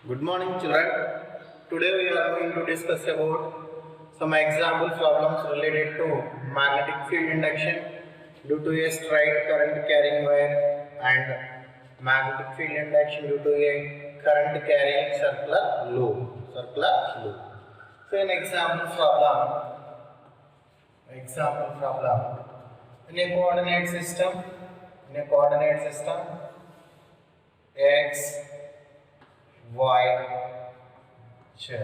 Good morning, children. Today we are going to discuss about some example problems related to magnetic field induction due to a straight current carrying wire and magnetic field induction due to a current carrying circular loop. So, an example problem in a coordinate system. X, Y, Z.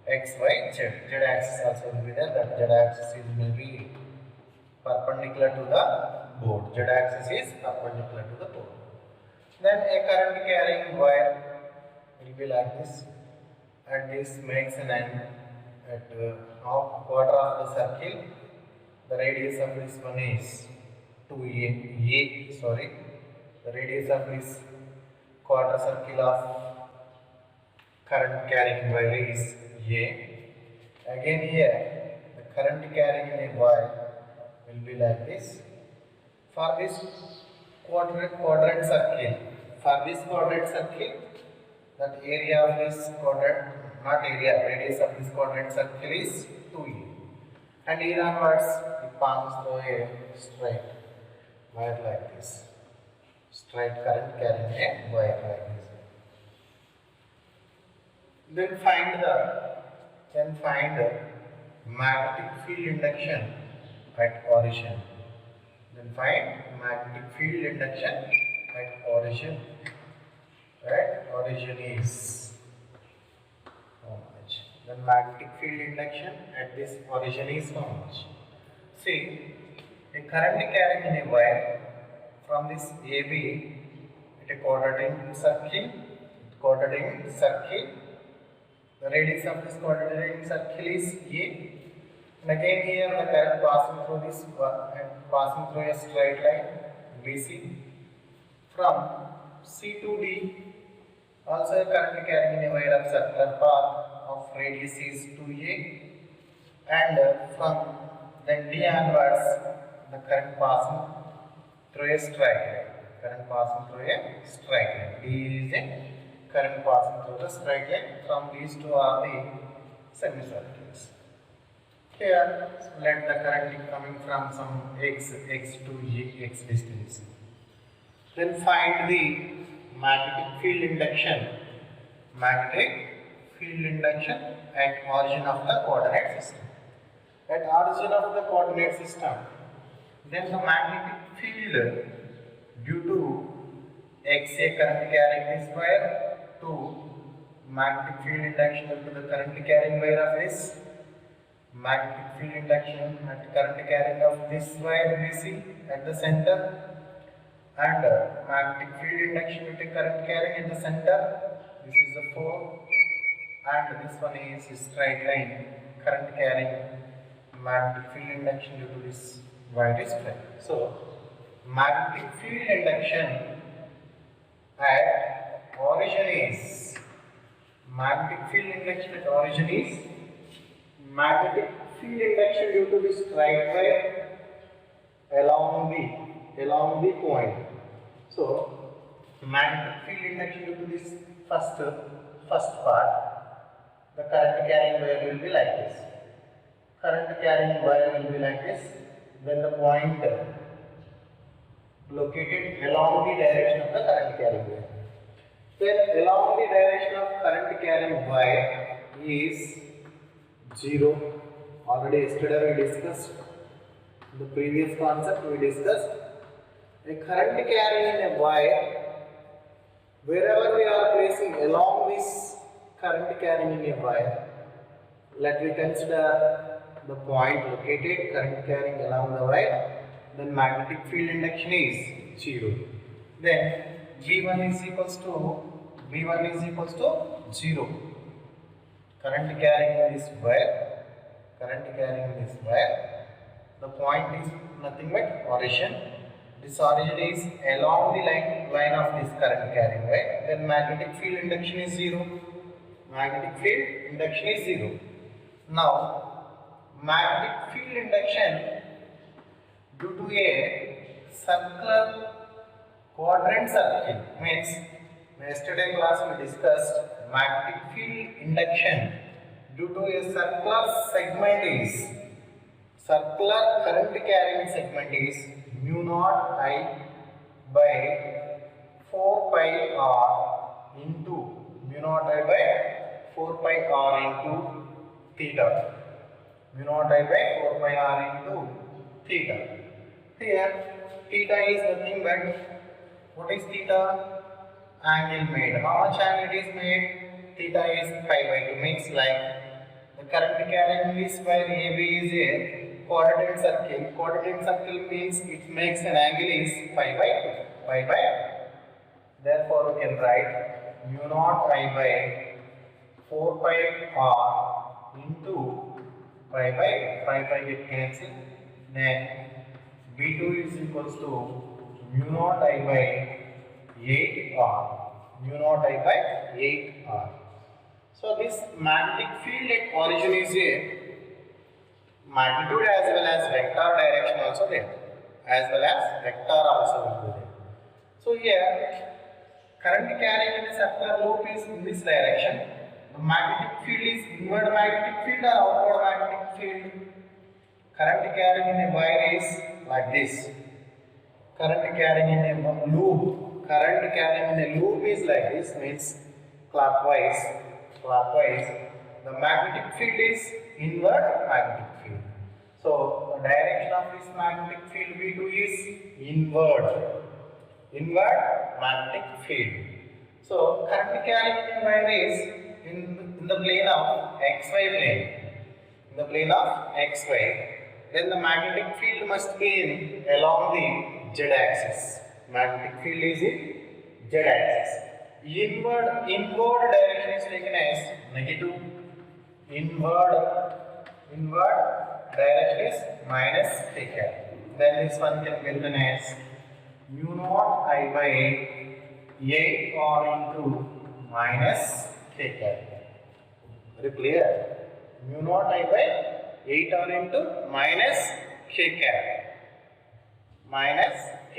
X, Y, Z. Z axis also will be there. That Z axis will be perpendicular to the board. Z axis is perpendicular to the board. Then a current carrying wire will be like this. And this makes an end at half quarter of the circle. The radius of this one is 2a. The radius of this quarter circle of current carrying wire is A. Again here, the current carrying in a wire will be like this. For this quadrant circle, that area of this quadrant, radius of this quadrant circle is 2a. And here onwards, it passes through a straight wire like this. Straight current carrying a wire like this. Then find the magnetic field induction at origin. Origin is how much? Then magnetic field induction at this origin is how much? See, a current carrying in a wire from this AB at a quadratic circle. The radius of this quadratic circle is A. And again here the current passing through this and passing through a straight line BC from C to D. Also a current carrying in a wire of circular path of radius is 2A. And from then D onwards the current passing through a straight line. D is a current passing through the straight line. From these two are the semicircles. Here, let the current be coming from some x to x distance. Then find the magnetic field induction at origin of the coordinate system. Then the magnetic field due to XA current carrying this wire to magnetic field induction due to the current carrying wire of this magnetic field induction at current carrying of this wire BC at the center, and magnetic field induction due to current carrying at the center. This is the 4, and this one is straight line current carrying magnetic field induction due to this wire is 5. So magnetic field induction at origin is magnetic field induction due to this straight wire along the point. So magnetic field induction due to this first part, the current carrying wire will be like this. Then the point located along the direction of the current carrying wire. Then along the direction of current carrying wire is 0. Already yesterday we discussed the previous concept. A current carrying in a wire, wherever we are placing along this current carrying in a wire, let me consider the point located current carrying along the wire, then magnetic field induction is 0. Then V1 is equals to 0. Current carrying in this wire, the point is nothing but origin. This origin is along the line of this current carrying wire. Then magnetic field induction is 0. Now magnetic field induction due to a circular quadrant circle means Yesterday class we discussed magnetic field induction due to a circular segment is circular current carrying segment is mu naught I by 4 pi r into mu naught I by 4 pi r into theta. Mu naught I by 4 pi r into theta. Here theta is nothing but what is theta? Angle made. How much angle it is made? Theta is pi by 2. Means like the current carrying this wire AB is a quadrant circle. Quadrant circle means it makes an angle is pi by 2. Pi by 2. Therefore we can write mu naught I by 4 pi r into pi by 2. Pi get cancelled. Then B2 is equals to mu naught I by 8r. Mu naught I by 8r. So this magnetic field at origin is a magnitude as well as vector direction also there. As well as vector also will be there. So here current carrying in a circular loop is in this direction. The magnetic field is inward magnetic field or outward magnetic field. Current carrying in a wire is like this. Current carrying in a loop. Current carrying in a loop is like this, means clockwise. The magnetic field is inward magnetic field. So the direction of this magnetic field V2 is inward magnetic field. So current carrying in a wire is in the plane of XY plane. In the plane of XY. Then the magnetic field must be in along the Z axis. Magnetic field is in Z axis. Inward direction is taken as negative. Inward direction is minus theta. Then this one can be written as mu naught I by 8 r into minus theta. Very clear? Mu naught I by 8 r into minus theta.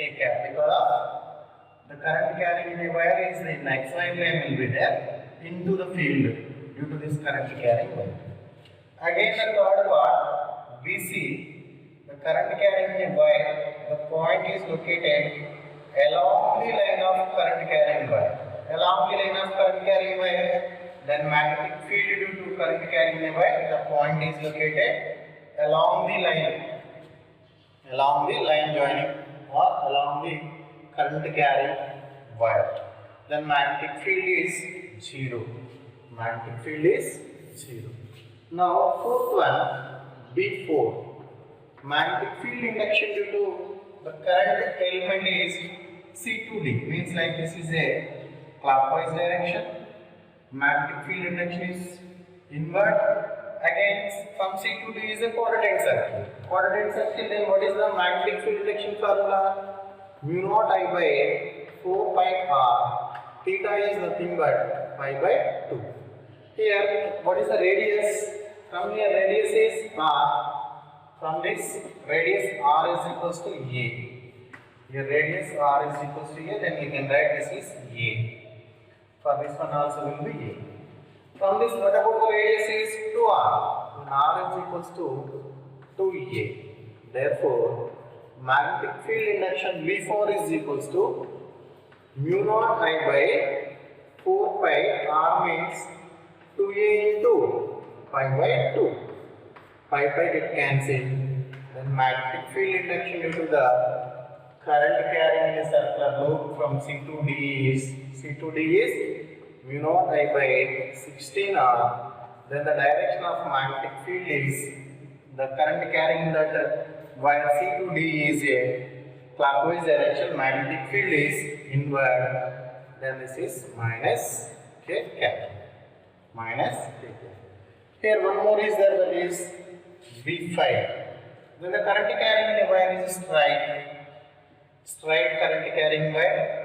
Because of the current carrying in a wire is in XY plane will be there into the field due to this current carrying wire. Again the third part, BC, the current carrying in a wire, the point is located along the line of current carrying wire. Along the line of current carrying wire, then magnetic field due to current carrying in a wire, the point is located along the line joining or along the current carrying wire. Then magnetic field is 0. Magnetic field is 0. Now fourth one, B4. Magnetic field induction due to the current element is C2D. Means like this is a clockwise direction. Magnetic field induction is inward. Again, from C to D is a quadrant circle. Quadrant circle, then what is the magnetic field induction formula? Mu naught I by 4 pi r. Theta is nothing but pi by 2. Here, what is the radius? From here, radius is r. From this, radius r is equals to a. Here, radius r is equals to a, then you can write this is a. For this one also will be a. From this, what about the radius is 2r? Then r is equals to 2a. Therefore, magnetic field induction V4 is equals to mu naught I by 4 pi r means 2a into pi by 2. Pi get cancelled. Then magnetic field induction due to the current carrying in a circular loop from C to D is mu naught I by 16r. Then the direction of magnetic field is the current carrying that wire C to D is a clockwise direction. Magnetic field is inward. Then this is minus k cap. Minus k cap. Here one more is there, that is V5. Then the current carrying in a wire is straight current carrying wire.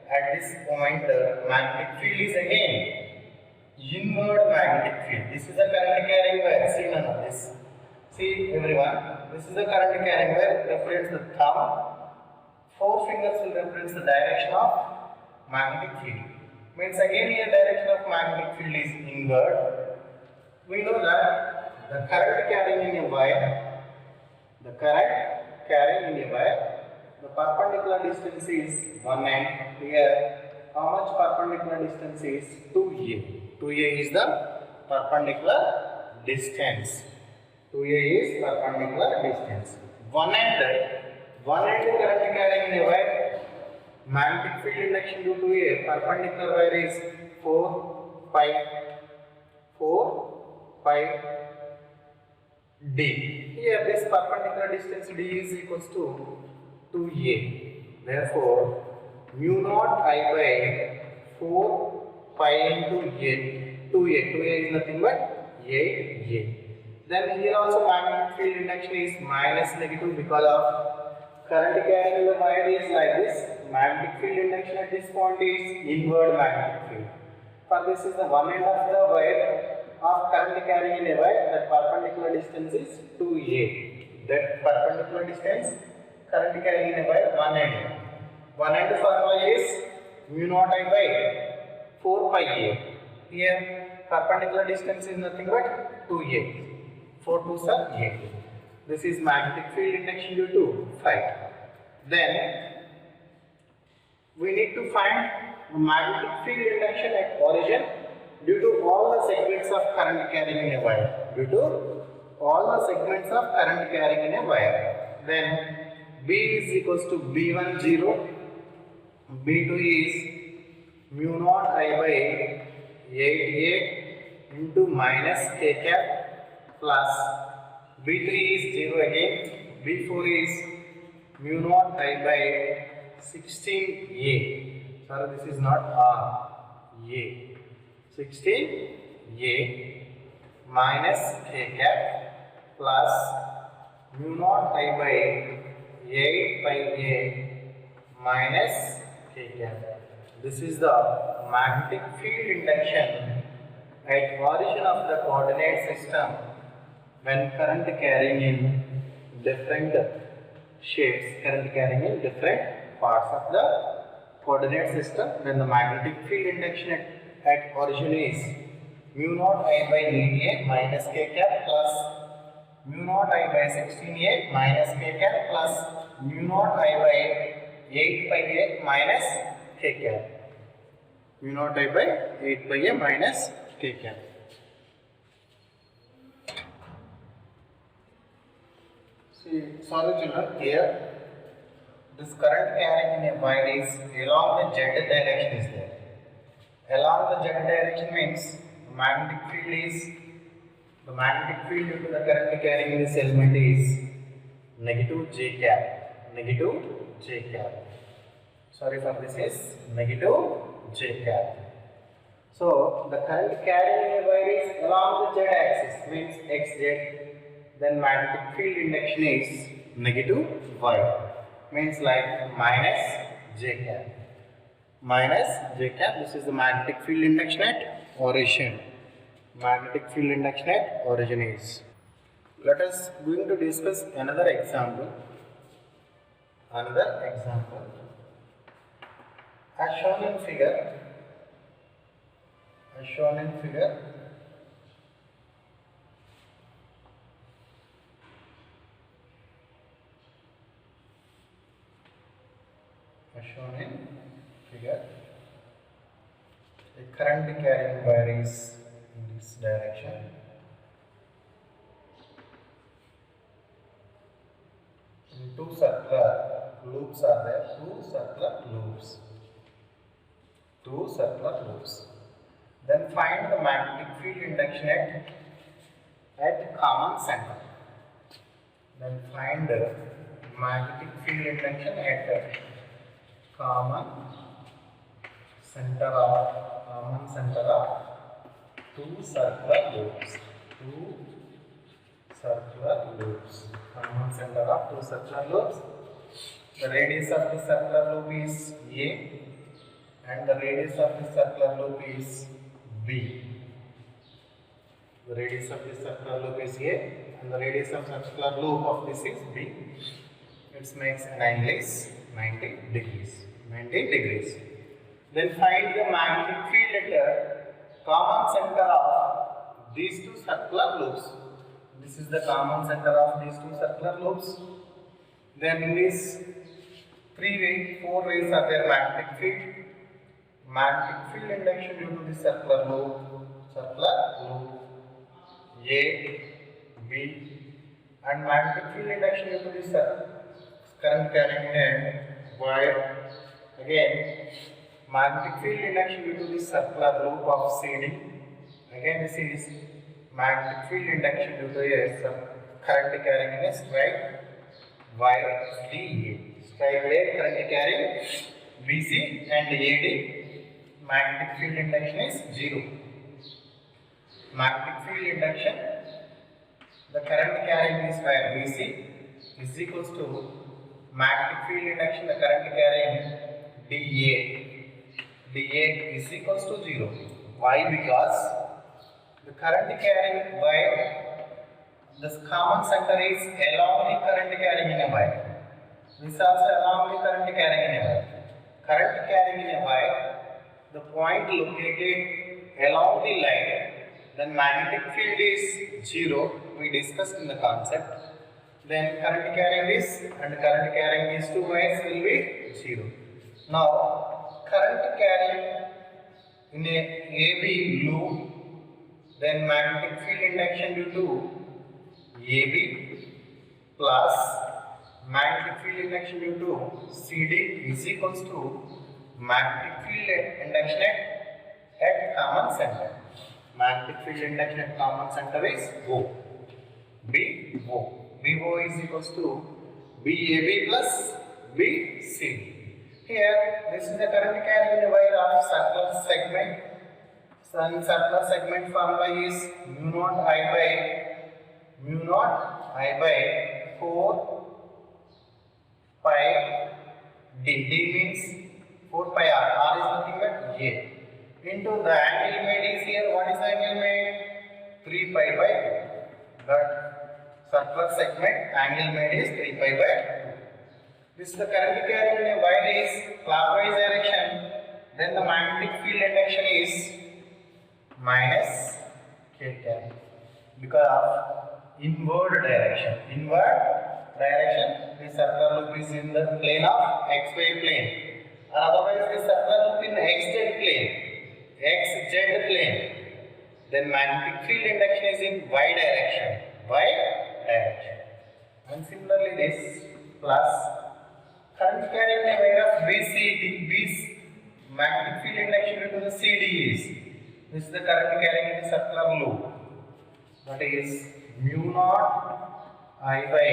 At this point, the magnetic field is again inward magnetic field. This is the current carrying wire. See none of this. See everyone, this is the current carrying wire. Reference the thumb 4 fingers will represent the direction of magnetic field. Means again here direction of magnetic field is inward. We know that the current carrying in a wire, the perpendicular distance is 1 end. Here, how much perpendicular distance is 2a? 2a is the perpendicular distance. 2a is perpendicular distance. One end current carrying in a wire, magnetic field induction due to a perpendicular wire is 4 pi d. Here this perpendicular distance d is equals to 2a. Therefore, mu naught I by 4 pi into a. 2a is nothing but 8a. Then here also magnetic field induction is minus negative because of current carrying the wire is like this. Magnetic field induction at this point is inward magnetic field. For this is the one end of the wire of current carrying in a wire, that perpendicular distance is 2a. That perpendicular distance current carrying in a wire, one end. One end formula is mu naught I by 4 pi a. Here perpendicular distance is nothing but 2a. 4 2s are 8. This is magnetic field induction due to phi. Then we need to find magnetic field induction at origin due to all the segments of current carrying in a wire. Due to all the segments of current carrying in a wire. Then B is equals to B1 0. B2 is mu naught I by 8a into minus k cap plus B3 is 0 again. B4 is mu naught I by 16a. Sorry, this is not R. A. 16a minus k cap plus mu naught I by 8 pi a minus k cap. This is the magnetic field induction at origin of the coordinate system when current carrying in different shapes, current carrying in different parts of the coordinate system, when the magnetic field induction at origin is mu naught I by 8a minus k cap plus mu naught I by 16a minus k cap plus mu naught I by 8 pi a minus k cap. Mu naught I by 8 pi a minus k cap. See, sorry children, here this current carrying in a wire is along the z direction is there. Along the z direction means the magnetic field due to the current carrying in this element is negative j cap. Negative j cap. Sorry for this is negative j cap. So the current carrying in a wire is along the z axis, means xz. Then magnetic field induction is negative y, means like minus j cap. Minus j cap. This is the magnetic field induction at origin. Magnetic field induction at origin is. Let us going to discuss another example. Another example. As shown in figure. As shown in figure. As shown in figure, a current carrying wire is in this direction. And two circular loops are there. Two circular loops. Then find the magnetic field induction at common center. Then find the magnetic field induction at common center of two circular loops. Common center of two circular loops. The radius of the circular loop is A and the radius of the circular loop is B. The radius of this circular loop is A and the radius of circular loop of this is B. It makes an angle is 90 degrees. 90 degrees. Then find the magnetic field at the common center of these two circular loops. This is the common center of these two circular loops. Then in these four ways are there magnetic field. Magnetic field induction due to the circular loop A, B, and magnetic field induction due to the current carrying wire. Again, magnetic field induction due to the circular loop of CD. Again, this is magnetic field induction due to a current carrying a straight wire DA. Straight wire current carrying BC and AD. Magnetic field induction is 0. Magnetic field induction, the current carrying this wire BC is equals to magnetic field induction, the current carrying DA is equals to 0. Why? Because the current carrying wire, this common center is along the current carrying in a wire. This also along the current carrying in a wire. Current carrying in a wire, the point located along the line, then magnetic field is 0. We discussed in the concept. Then current carrying this and current carrying these two wires will be 0. Now current carrying in a AB loop, then magnetic field induction due to AB plus magnetic field induction due to CD is equals to magnetic field induction at common center. Magnetic field induction at common center is O. BO. BO is equals to BAB plus BC. Here, this is the current carrying the wire of circular segment. So, in circular segment formula is mu naught I by 4 pi D. D means 4 pi R. R is nothing but A. Into the angle made is here. What is the angle made? 3 pi by 2. But circular segment angle made is 3 pi by 2. This is the current carrying in a wire is clockwise direction. Then the magnetic field induction is minus K cap because of inward direction. Inward direction. The circular loop is in the plane of XY plane. Or otherwise, the circular loop in XZ plane. XZ plane. Then magnetic field induction is in Y direction. Y direction. And similarly, this plus current carrying the wire of BC, magnetic field induction due to the CD is. This is the current carrying in the circular loop. That is mu naught I by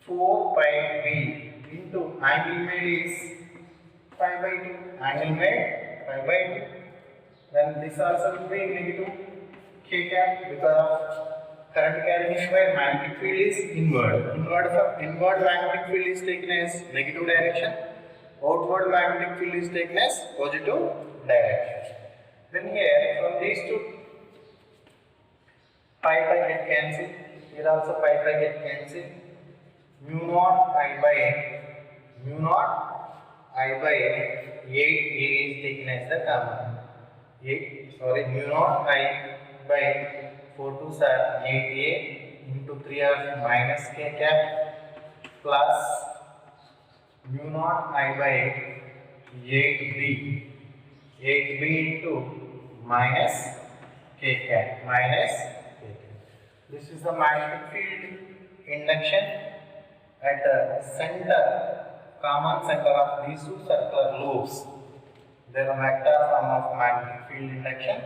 4 pi B into angle made is pi by 2. Angle made pi by 2. Then this also will be negative K cap because of current carrying is where magnetic field is inward. Inward magnetic field is taken as negative direction. Outward magnetic field is taken as positive direction. Then here from these two pi get cancelled. Here also pi get cancelled. Mu naught I by 8 A is taken as the common. Mu naught I by 4 2s are 8A into 3 of minus K cap plus mu naught I by 8B into minus K cap. This is the magnetic field induction at the center, common center of these two circular loops. There are vector form of magnetic field induction.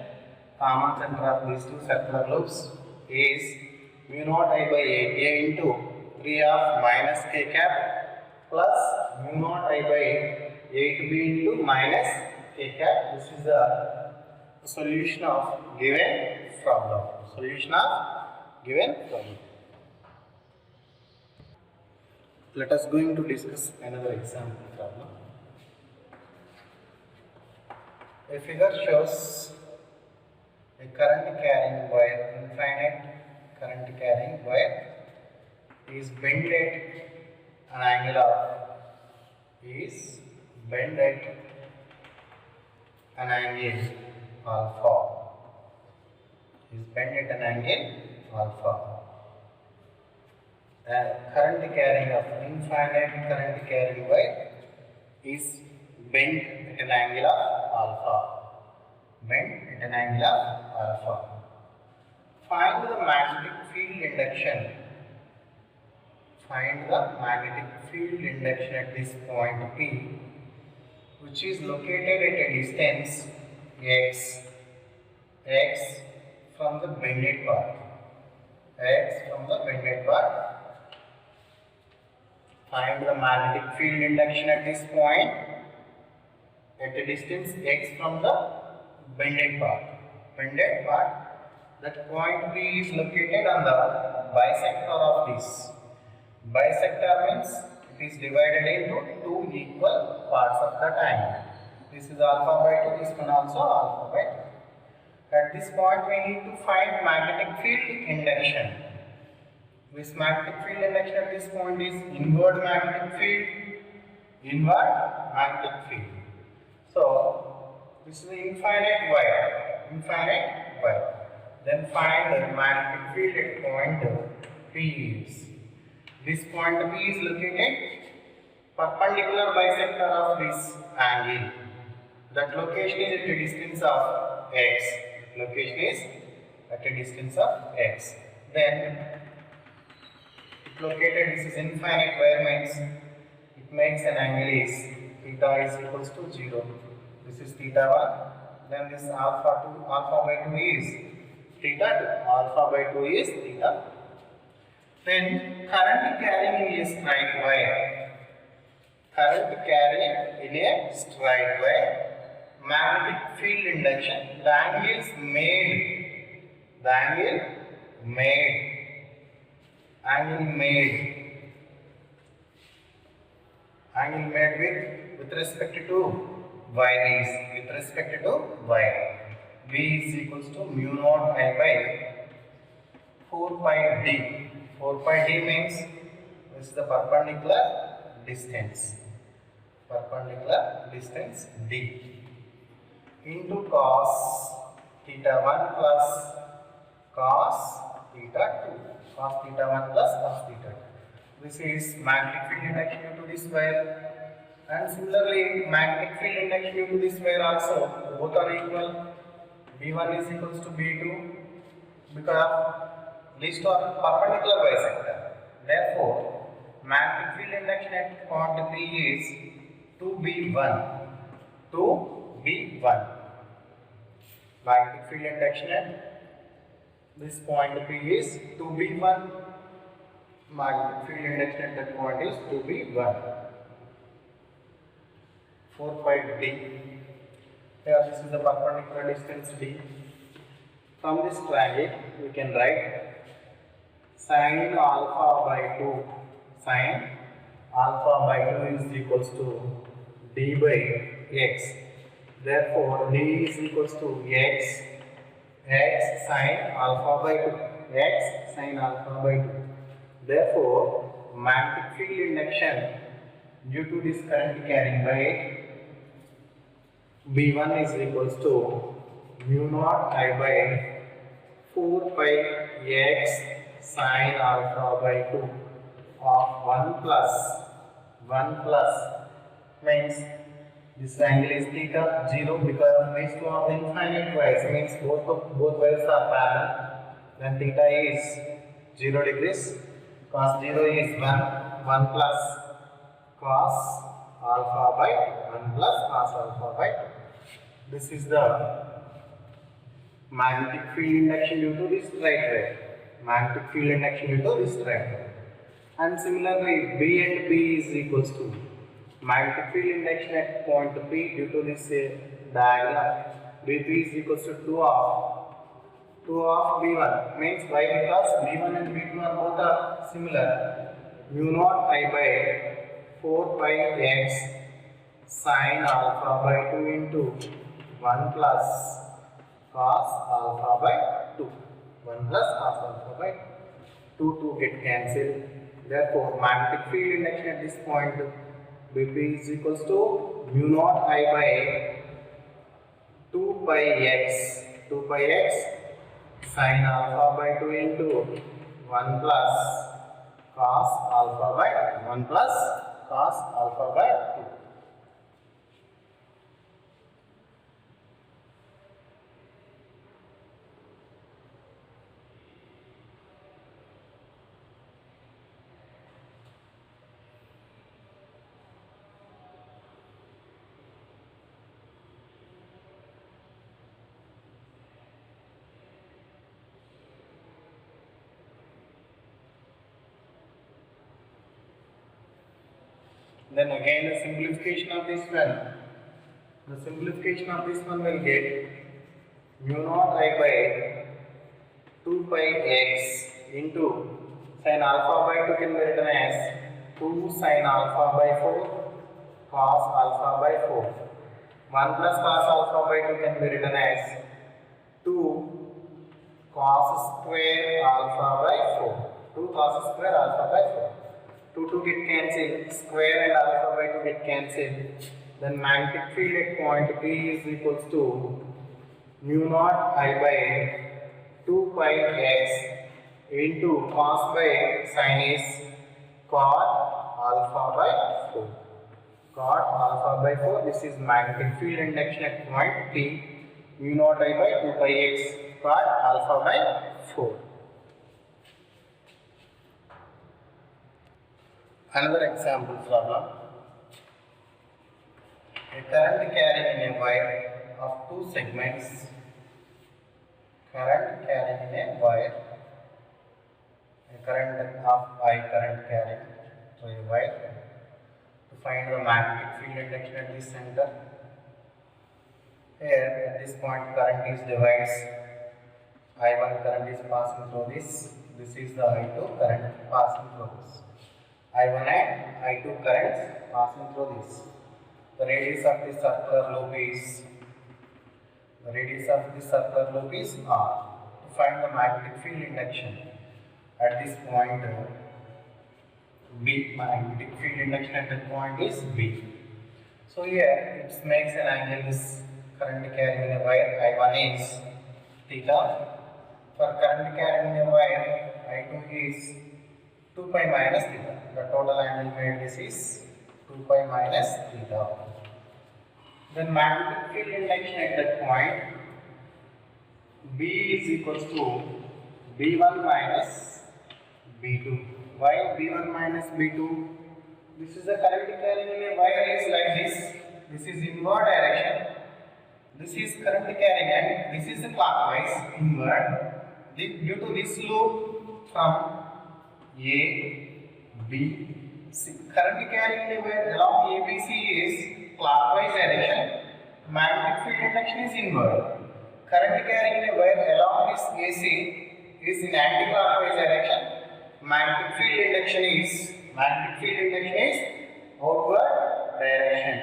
Common center of these two circular loops is mu naught I by 8A into 3 of minus K cap plus mu naught I by 8B into minus K cap. This is the solution of given problem. Let us going to discuss another example problem. A figure shows a current carrying wire, infinite current carrying wire is bent at an angle of is bend at an angle alpha. Is bent at an angle alpha. And current carrying of infinite current carrying wire is bent at an angle of alpha. Bent at an angle of alpha. Find the magnetic field induction. Find the magnetic field induction at this point P, which is located at a distance x from the bended part. X from the bended part. Find the magnetic field induction at this point at a distance x from the bended part. Bended part. That point P is located on the bisector of this. Bisector means it is divided into two equal parts of the triangle. This is alpha by 2, this one also alpha by 2. At this point we need to find magnetic field induction. This magnetic field induction at this point is inward magnetic field. Inward magnetic field. So this is the infinite wire. Infinite wire. Then find the magnetic field at point P is. This point P is located perpendicular bisector of this angle. That location is at a distance of x. Location is at a distance of x. Then it located, this is infinite wire means it makes an angle is theta is equals to 0. This is theta 1. Then this alpha by 2 is theta 2. Alpha by 2 is theta. Then current carrying in a straight wire. Current carrying in a straight wire. Magnetic field induction. The angle is made. The angle made. Angle made. Angle made with respect to wire is. With respect to wire. V is equals to mu naught I by 4 pi d. 4 pi d means this is the perpendicular distance. Perpendicular distance d. Into cos theta 1 plus cos theta 2. Cos theta 1 plus cos theta 2. This is magnetic field induction due to this wire. And similarly, magnetic field induction due to this wire also, both are equal. B1 is equals to B2 because these two are perpendicular bisector. Therefore, magnetic field induction at point P is 2B1. 2B1. Magnetic field induction at this point P is 2B1. Magnetic field induction at that point is 2B1. 4 pi d. Here this is the perpendicular distance d. From this triangle we can write sin alpha by 2. Sin alpha by 2 is equals to d by x. Therefore d is equals to x sin alpha by 2. X sin alpha by 2. Therefore magnetic field induction due to this current carrying wire B1 is equals to mu naught I by 4 pi x sin alpha by 2 of 1 plus means this angle is theta 0 because these two are infinite wires means both wires are parallel. Then theta is 0 degrees. Cos 0 is 1 plus cos alpha by 1 plus cos alpha by 2. This is the magnetic field induction due to this straight wire. Magnetic field induction due to this straight wire. And similarly, B and P is equals to magnetic field induction at point P due to this diagram. BP is equals to 2 of B1 means why? Because B1 and B2 are both are similar. Mu naught I by 4 pi x sin alpha by 2 into 1 plus cos alpha by 2. 1 plus cos alpha by 2 get cancelled. Therefore, magnetic field induction at this point Bp is equals to mu naught I by 2 pi x sin alpha by 2 into 1 plus cos alpha by 1 plus cos alpha by 2. Then again the simplification of this one. The simplification of this one will get mu naught I by 2 pi x into sin alpha by 2 can be written as 2 sin alpha by 4 cos alpha by 4. 1 plus cos alpha by 2 can be written as 2 cos square alpha by 4. 2 cos square alpha by 4. 2 get cancelled, square and alpha by 2 get cancelled. Then magnetic field at point P is equals to mu naught I by 2 pi x into cos by sin is cot alpha by 4. Cot alpha by 4. This is magnetic field induction at point P. Mu naught I by 2 pi x cot alpha by 4. Another example problem. A current carrying in a wire of 2 segments. Current carrying in a wire. A current of I current carrying to a wire. To find the magnetic field induction at this center. Here at this point current is divides. I1 current is passing through this. This is the I2 current passing through this. I1 and I2 currents passing through this. The radius of this circular loop is R. To find the magnetic field induction at this point B, magnetic field induction at that point is B. So here it makes an angle. This current carrying in a wire I1 is theta. For current carrying in a wire I2 is 2 pi minus theta. The total angle made this is 2 pi minus theta. Then magnetic field induction at that point B is equals to B1 minus B2. Why B1 minus B2? This is the current carrying in a wire is like this. This is inward direction. This is current carrying and this is the clockwise inward. Due to this loop from A, B, C. Current carrying in a wire along ABC is clockwise direction. Magnetic field induction is inward. Current carrying in a wire along this AC is in anti-clockwise direction. Magnetic field induction is outward direction.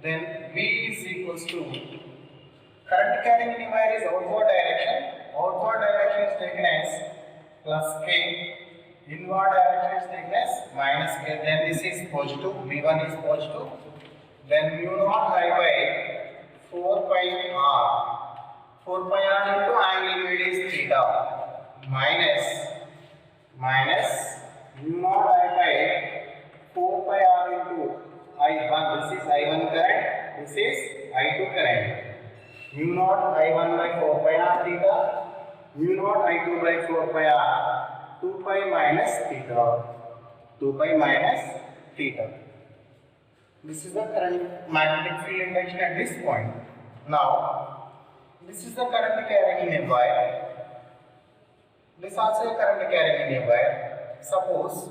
Then V is equals to current carrying in a wire is outward direction. Outward direction is taken as plus K. Inward direction is taken as minus K. Then this is positive. V1 is positive. Then mu naught I by 4 pi R. 4 pi R into angle made is theta. Minus mu naught I by 4 pi R into I1. This is I1 current. This is I2 current. Mu naught I1 by 4 pi R theta. Mu naught I2 by 4 pi R. 2 pi minus theta. 2 pi minus theta. This is the current magnetic field induction at this point. Now, this is the current carrying in a wire. This also a current carrying in a wire. Suppose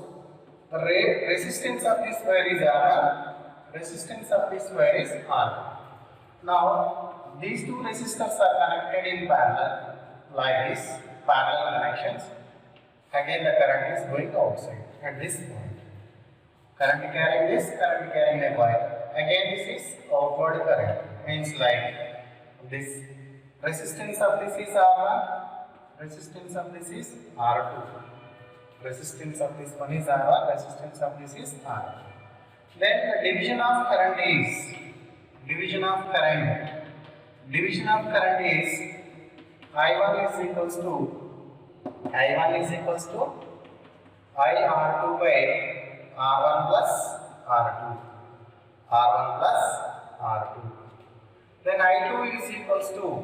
the resistance of this wire is R1. Resistance of this wire is R. Now, these two resistors are connected in parallel like this, parallel connections. Again the current is going outside at this point. Current carrying this, current carrying a wire. Again this is outward current. Means like this resistance of this is R1, resistance of this is R2. Resistance of this one is R1, resistance of this is R2. Then the division of current is division of current is I1 is equals to IR2 by R1 plus R2. Then I2 is equals to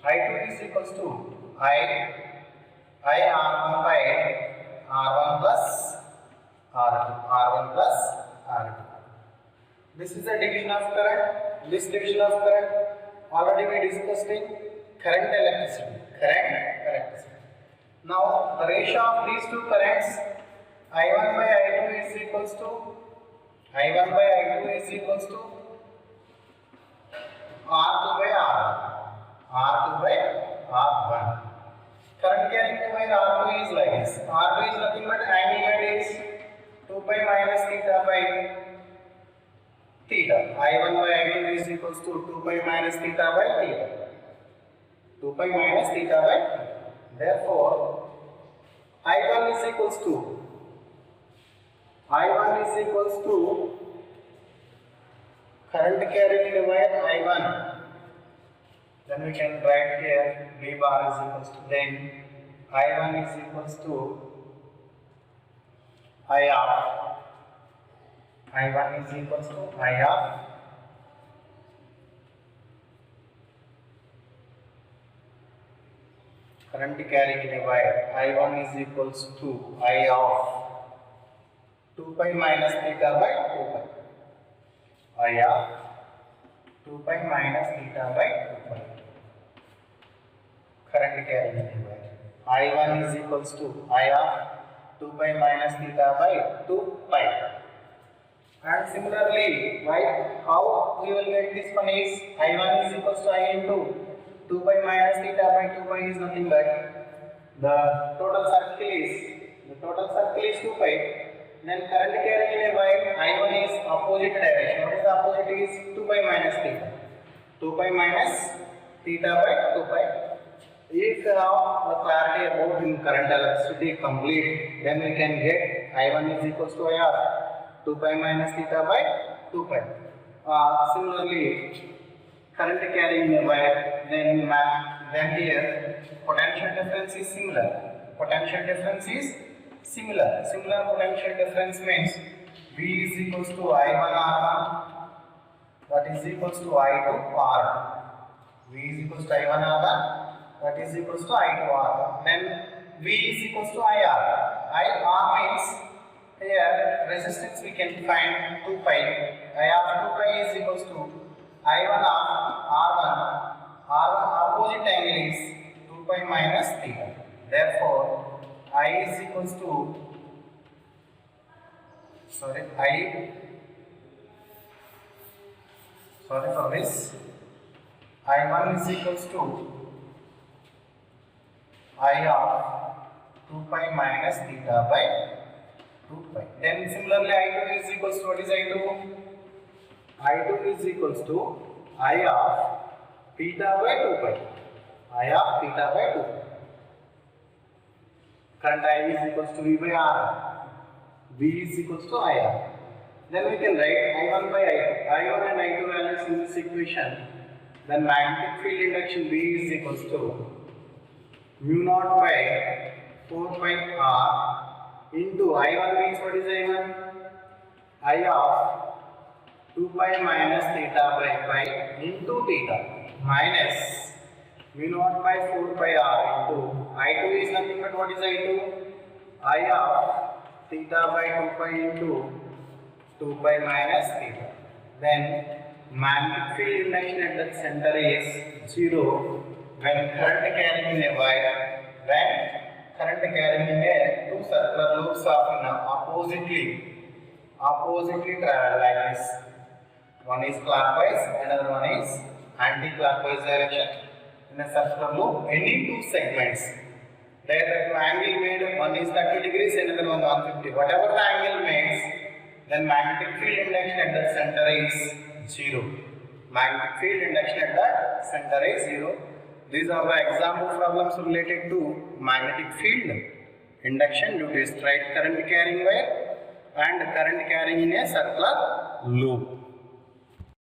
IR1 by R1 plus R2. This is the division of current. This division of current already we discussed in current electricity. Now the ratio of these two currents I1 by I2 is equals to R2 by R1. Current carrying wire R2 is like this. R2 is nothing but angle weight is 2 pi minus theta by theta. I1 by I2 is equals to 2 pi minus theta by theta. Therefore, I1 is equals to current carrying in the wire I1. Then we can write here V bar is equals to, then I1 is equals to I of current carrying in a wire I1 is equals to I of 2 pi minus theta by 2 pi. I of 2 pi minus theta by 2 pi. Current carrying in a wire I1 is equals to I of 2 pi minus theta by 2 pi. And similarly, how we will get this one is I1 is equals to I into 2 pi minus theta by 2 pi is nothing but the total circle is 2 pi. Then current carrying in a wire I1 is opposite direction. What is the opposite is 2 pi minus theta. 2 pi minus theta by 2 pi. If you have the clarity about in current electricity complete, then we can get I1 is equals to I of 2 pi minus theta by 2 pi. Similarly, current carrying in a wire, then here potential difference is similar. Similar potential difference means V is equals to I1 R1, that is equals to I2 R2. V is equals to I1 R1, that is equals to I2 R1. Then V is equals to IR. IR means here resistance we can find 2 pi. IR 2 pi is equals to I1 of R1. R1 opposite angle is 2 pi minus theta. Therefore, I is equals to I1 is equals to I of 2 pi minus theta by 2 pi. Then similarly I2 is equals to, what is I2? I2 is equals to I of theta by 2 pi. Current I is equals to V by R. V is equals to IR. Then we can write I1 by I2. I1 and I2 values in this equation. Then magnetic field induction V is equals to mu naught by 4 pi R into I1 means, what is I1? I of 2 pi minus theta by pi into theta minus mu naught by 4 pi R into I2 is nothing but, what is I2? I of theta by 2 pi into 2 pi minus theta. Then magnetic field induction at the center is 0 when current carrying in a wire, two circular loops of oppositely travel like this. One is clockwise, another one is anti-clockwise direction. In a circular loop, any two segments, there the angle made, one is 30 degrees, another one 150. Whatever the angle makes, then magnetic field induction at the center is 0. Magnetic field induction at the center is 0. These are the example problems related to magnetic field induction due to straight current carrying wire and current carrying in a circular loop.